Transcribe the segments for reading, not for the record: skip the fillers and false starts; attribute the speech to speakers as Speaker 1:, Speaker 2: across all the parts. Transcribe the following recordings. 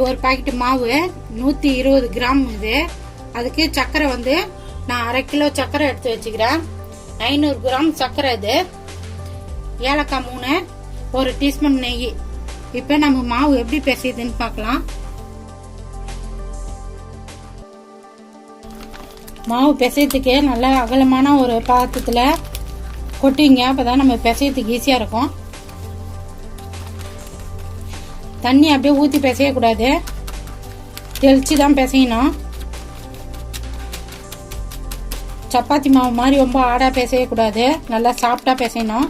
Speaker 1: ஒரு பாக்கெட் மாவு 120 கிராம். இது அதுக்கு சர்க்கரை வந்து நான் 1/2 கிலோ சர்க்கரை எடுத்து வச்சுக்கிறேன். 500 கிராம் சர்க்கரை. இது ஏலக்காய் 3, 1 டீஸ்பூன் நெய். இப்போ நம்ம மாவு எப்படி பிசையுதுன்னு பார்க்கலாம். மாவு பிசையத்துக்கு நல்லா அகலமான ஒரு பாத்திரத்தில் கொட்டிங்க. அப்போதான் நம்ம பிசையத்துக்கு ஈஸியாக இருக்கும். தண்ணி அப்படியே ஊற்றி பிசையக்கூடாது, தெளிச்சு தான் பிசையணும். சப்பாத்தி மாவு மாதிரி ரொம்ப ஆடா பிசையக்கூடாது, நல்லா சாஃப்டாக பிசையணும்.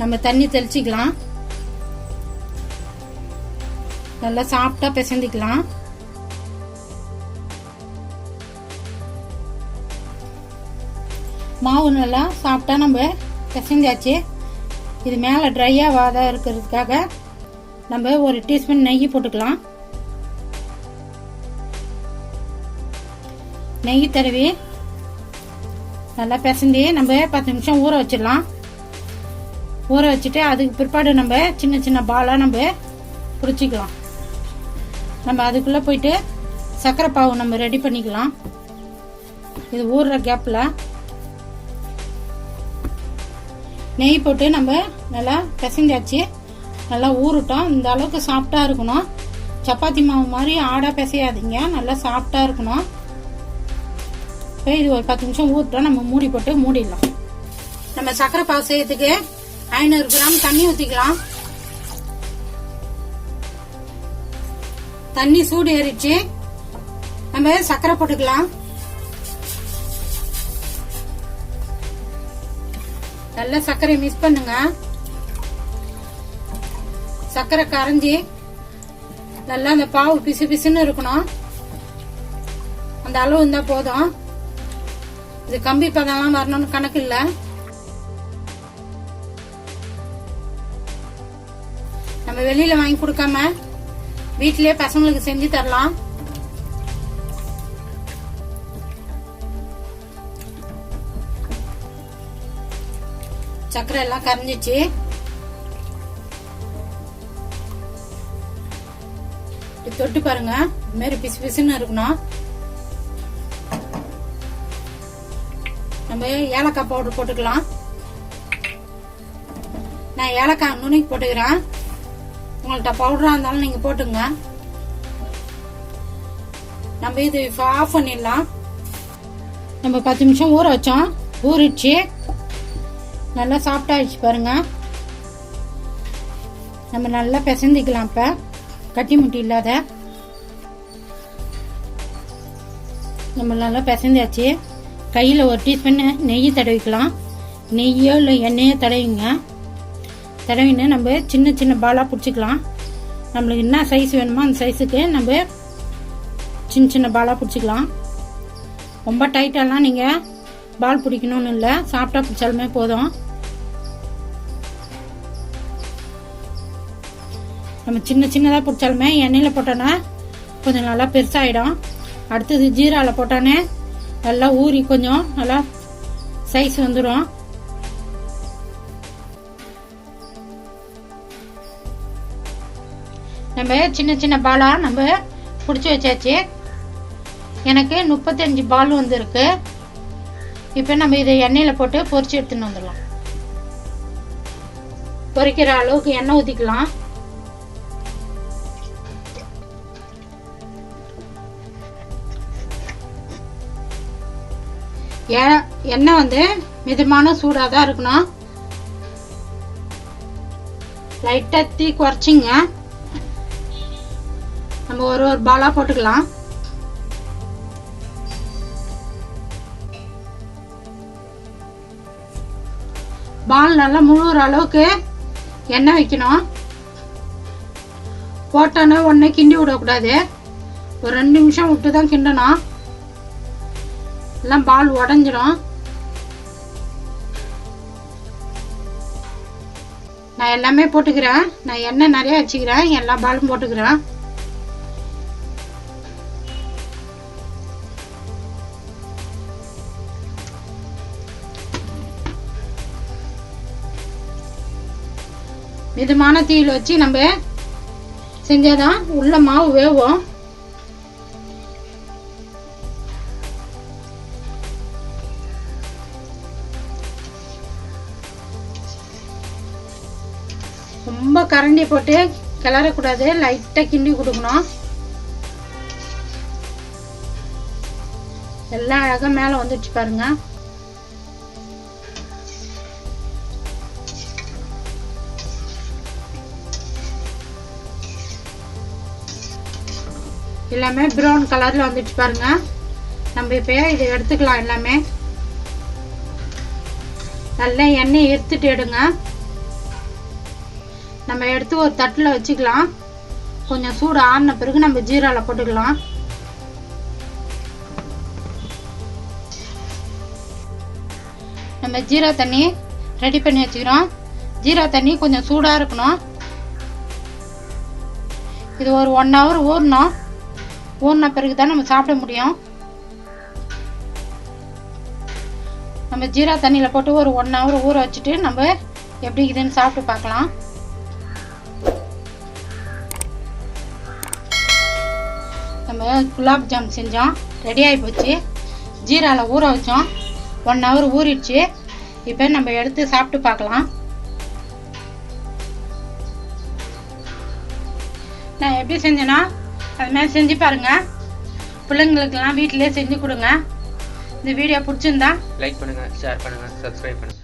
Speaker 1: நம்ம தண்ணி தெளிச்சிக்கலாம், நல்லா சாஃப்டாக பிசைஞ்சிக்கலாம். மாவு நல்லா சாஃப்டாக நம்ம பிசைஞ்சாச்சு. இது மேலே ட்ரையாக வாத இருக்கிறதுக்காக நம்ம 1 டீஸ்பூன் நெய் போட்டுக்கலாம். நெய் தடவி நல்லா பிசைஞ்சு நம்ம 10 நிமிஷம் ஊற வச்சிடலாம். ஊற வச்சுட்டு அதுக்கு பிற்பாடு நம்ம சின்ன சின்ன பாலாக நம்ம பிடிச்சிக்கலாம். நம்ம அதுக்குள்ளே போயிட்டு சர்க்கரை பாவு நம்ம ரெடி பண்ணிக்கலாம். இது ஊறுற கேப்பில் நெய் போட்டு நம்ம நல்லா பிசைஞ்சாச்சு. நல்லா ஊறட்டும். இந்த அளவுக்கு சாஃப்டாக இருக்கணும். சப்பாத்தி மாவு மாதிரி ஆடா பிசையாதீங்க, நல்லா சாஃப்டாக இருக்கணும். இப்போ இது ஒரு 10 நிமிஷம் ஊறட்டும். நம்ம மூடி போட்டு மூடிடலாம். நம்ம சர்க்கரை பாவு செய்யறதுக்கு 500 கிராம் தண்ணி ஊற்றிக்கலாம். தண்ணி சூடு ஏறிச்சு. நம்ம சர்க்கரை போட்டுக்கலாம். நல்லா சர்க்கரை மிக்ஸ் பண்ணுங்க. சர்க்கரை கரைஞ்சி நல்லா அந்த பாவு பிசு பிசுன்னு இருக்கணும். அந்த அளவு இருந்தா போதும். இது கம்பி பதம்லாம் வரணும்னு கணக்கு இல்லை. நம்ம வெளியில வாங்கி கொடுக்காம வீட்டிலேயே பசங்களுக்கு செஞ்சு தரலாம். சர்க்கரை எல்லாம் கரைஞ்சிச்சு. தொட்டு பாருங்க, இந்த மாதிரி பிசு பிசுன்னு இருக்கணும். நம்ம ஏலக்காய் பவுடர் போட்டுக்கலாம். நான் ஏலக்காய் நுணுக்கி போட்டுக்கிறேன். உங்கள்கிட்ட பவுடரா இருந்தாலும் நீங்க போட்டுங்க. நம்ம இது ஆஃப் பண்ணிடலாம். நம்ம 10 நிமிஷம் ஊற வச்சோம். ஊறிடுச்சு, நல்லா சாஃப்டாயிடுச்சு பாருங்க. நம்ம நல்லா பிசைஞ்சிக்கலாம். இப்ப கட்டி முட்டி இல்லாத நம்ம நல்லா பிசைஞ்சாச்சு. கையில் 1 டீஸ்பூன் நெய் தடவிக்கலாம். நெய்யோ இல்லை எண்ணெயோ தடவிங்க. தடவின்னு நம்ம சின்ன சின்ன பாலாக பிடிச்சிக்கலாம். நம்மளுக்கு என்ன சைஸ் வேணுமோ அந்த சைஸுக்கு நம்ம சின்ன சின்ன பாலாக பிடிச்சிக்கலாம். ரொம்ப டைட்டாலாம் நீங்கள் பால் பிடிக்கணும்னு இல்லை, சாஃப்டாக பிடிச்சாலுமே போதும். நம்ம சின்ன சின்னதாக பிடிச்சாலுமே எண்ணெயில் போட்டோன்னா கொஞ்சம் நல்லா பெருசாகிடும். அடுத்தது ஜீராவில் போட்டோன்னே நல்லா ஊறி கொஞ்சம் நல்லா சைஸ் வந்துடும். நம்ம சின்ன சின்ன பாலாக நம்ம பிடிச்சி வச்சாச்சு. எனக்கு 35 பால் வந்துருக்கு. இப்போ நம்ம இதை எண்ணெயில் போட்டு பொரிச்சு எடுத்துன்னு வந்துடலாம். பொரிக்கிற அளவுக்கு எண்ணெய் ஊற்றிக்கலாம். எண்ணெய் வந்து மிதமான சூடாக தான் இருக்கணும். லைட்டா தீ குறைச்சிங்க. நம்ம ஒரு பாலா போட்டுக்கலாம். பால் நல்லா முழுகிற அளவுக்கு எண்ணெய் வைக்கணும். போட்டோன்னே ஒன்னே கிண்டி விடக்கூடாது. ஒரு 2 நிமிஷம் விட்டு தான் கிண்டணும். எல்லாம் பால் உடஞ்சிடும். நான் எல்லாமே போட்டுக்கிறேன். நான் எண்ணெய் நிறைய வச்சுக்கிறேன். எல்லா பாலும் போட்டுக்கிறேன். மிதமான தீயில வச்சு நம்ம செஞ்சாதான் உள்ள மாவு வேகும். ரொம்ப கரண்டி போட்டு கிளறக்கூடாது, லைட்டாக கிண்டி கொடுக்கணும். எல்லாம் அழகாக மேலே வந்துடுச்சு பாருங்க. எல்லாமே ப்ரௌன் கலரில் வந்துடுச்சு பாருங்க. நம்ம இப்போ இதை எடுத்துக்கலாம். எல்லாமே நல்லா எண்ணெய் எடுத்துட்டு எடுங்க. நம்ம எடுத்து ஒரு தட்டில் வச்சுக்கலாம். கொஞ்சம் சூடு ஆறின பிறகு நம்ம ஜீராவில் போட்டுக்கலாம். நம்ம ஜீரா தண்ணி ரெடி பண்ணி வச்சுக்கிறோம். ஜீரா தண்ணி கொஞ்சம் சூடாக இருக்கணும். இது ஒரு 1 hour ஊறணும். ஊறின பிறகு தான் நம்ம சாப்பிட முடியும். நம்ம ஜீரா தண்ணியில் போட்டு ஒரு 1 hour ஊற வச்சுட்டு நம்ம எப்படி இதுன்னு சாப்பிட்டு பார்க்கலாம். நம்ம குலாப் ஜாம் செஞ்சோம், ரெடி ஆகி போச்சு. ஜீராவில் ஊற வச்சோம், 1 hour ஊறிடுச்சு. இப்போ நம்ம எடுத்து சாப்பிட்டு பார்க்கலாம். நான் எப்படி செஞ்சேன்னா அது மாதிரி செஞ்சு பாருங்க. பிள்ளைங்களுக்கெல்லாம் வீட்டிலே செஞ்சு கொடுங்க. இந்த வீடியோ பிடிச்சிருந்தா
Speaker 2: லைக் பண்ணுங்க, ஷேர் பண்ணுங்க, சப்ஸ்கிரைப் பண்ணுங்க.